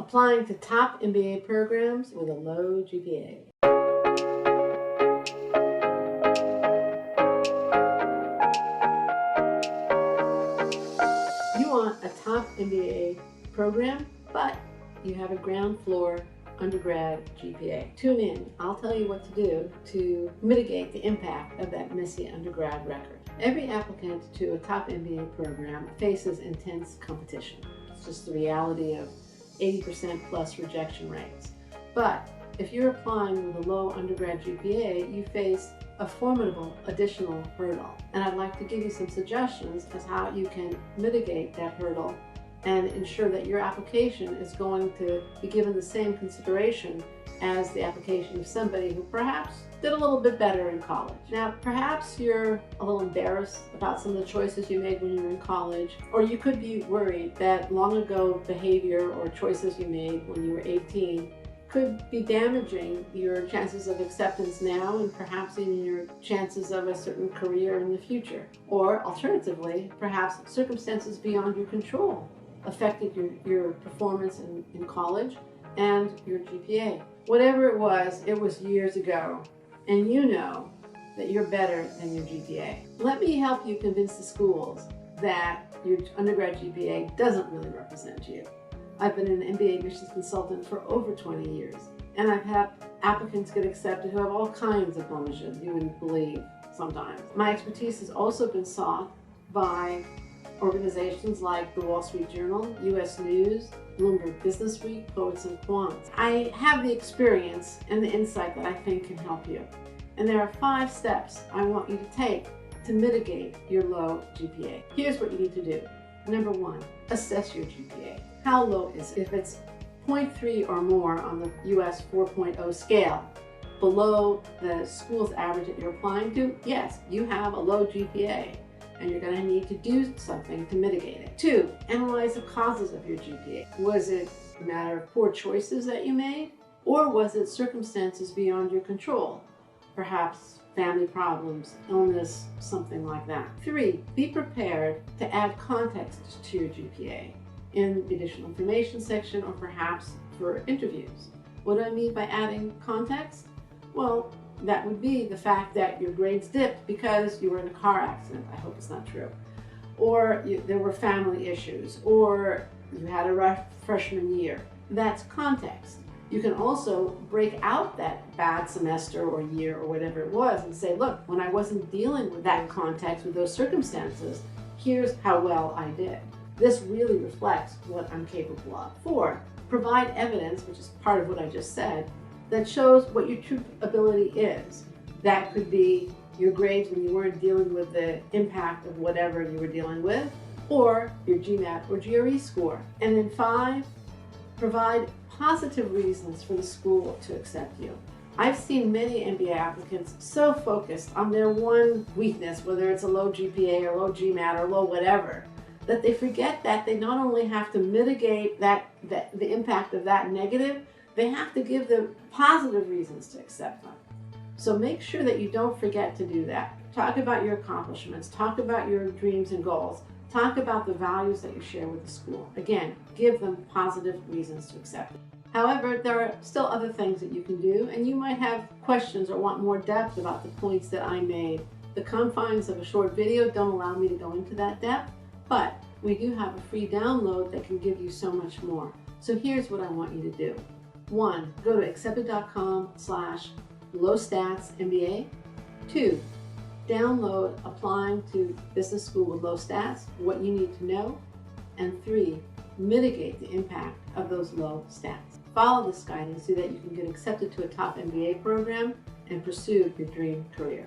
applying to top MBA programs with a low GPA. You want a top MBA program, but you have a ground floor undergrad GPA. Tune in. I'll tell you what to do to mitigate the impact of that messy undergrad record. Every applicant to a top MBA program faces intense competition. It's just the reality of 80% plus rejection rates. But if you're applying with a low undergrad GPA, you face a formidable additional hurdle. And I'd like to give you some suggestions as how you can mitigate that hurdle and ensure that your application is going to be given the same consideration as the application of somebody who perhaps did a little bit better in college. Now, perhaps you're a little embarrassed about some of the choices you made when you were in college, or you could be worried that long ago behavior or choices you made when you were 18 could be damaging your chances of acceptance now and perhaps even your chances of a certain career in the future. Or alternatively, perhaps circumstances beyond your control affected your performance in college and your GPA. Whatever it was years ago, and you know that you're better than your GPA. Let me help you convince the schools that your undergrad GPA doesn't really represent you. I've been an MBA admissions consultant for over 20 years, and I've had applicants get accepted who have all kinds of blemishes you wouldn't believe sometimes. My expertise has also been sought by organizations like the Wall Street Journal, US News, Bloomberg Business Week, Poets and Quants. I have the experience and the insight that I think can help you. And there are 5 steps I want you to take to mitigate your low GPA. Here's what you need to do. Number 1, assess your GPA. How low is it? If it's 0.3 or more on the US 4.0 scale, below the school's average that you're applying to, yes, you have a low GPA. And you're going to need to do something to mitigate it. 2, analyze the causes of your GPA. Was it a matter of poor choices that you made? Or was it circumstances beyond your control? Perhaps family problems, illness, something like that. 3, be prepared to add context to your GPA in the additional information section or perhaps for interviews. What do I mean by adding context? Well, that would be the fact that your grades dipped because you were in a car accident. I hope it's not true. Or there were family issues, or you had a rough freshman year. That's context. You can also break out that bad semester or year or whatever it was and say, look, when I wasn't dealing with that context, with those circumstances, here's how well I did. This really reflects what I'm capable of. 4, provide evidence, which is part of what I just said, that shows what your true ability is. That could be your grades when you weren't dealing with the impact of whatever you were dealing with, or your GMAT or GRE score. And then 5, provide positive reasons for the school to accept you. I've seen many MBA applicants so focused on their one weakness, whether it's a low GPA or low GMAT or low whatever, that they forget that they not only have to mitigate the impact of that negative, they have to give them positive reasons to accept them. So make sure that you don't forget to do that. Talk about your accomplishments, talk about your dreams and goals, talk about the values that you share with the school. Again, give them positive reasons to accept it. However, there are still other things that you can do, and you might have questions or want more depth about the points that I made. The confines of a short video don't allow me to go into that depth, but we do have a free download that can give you so much more. So here's what I want you to do. 1, go to accepted.com/lowstatsMBA. 2, download Applying to Business School with Low Stats, what you need to know. And 3, mitigate the impact of those low stats. Follow this guidance so that you can get accepted to a top MBA program and pursue your dream career.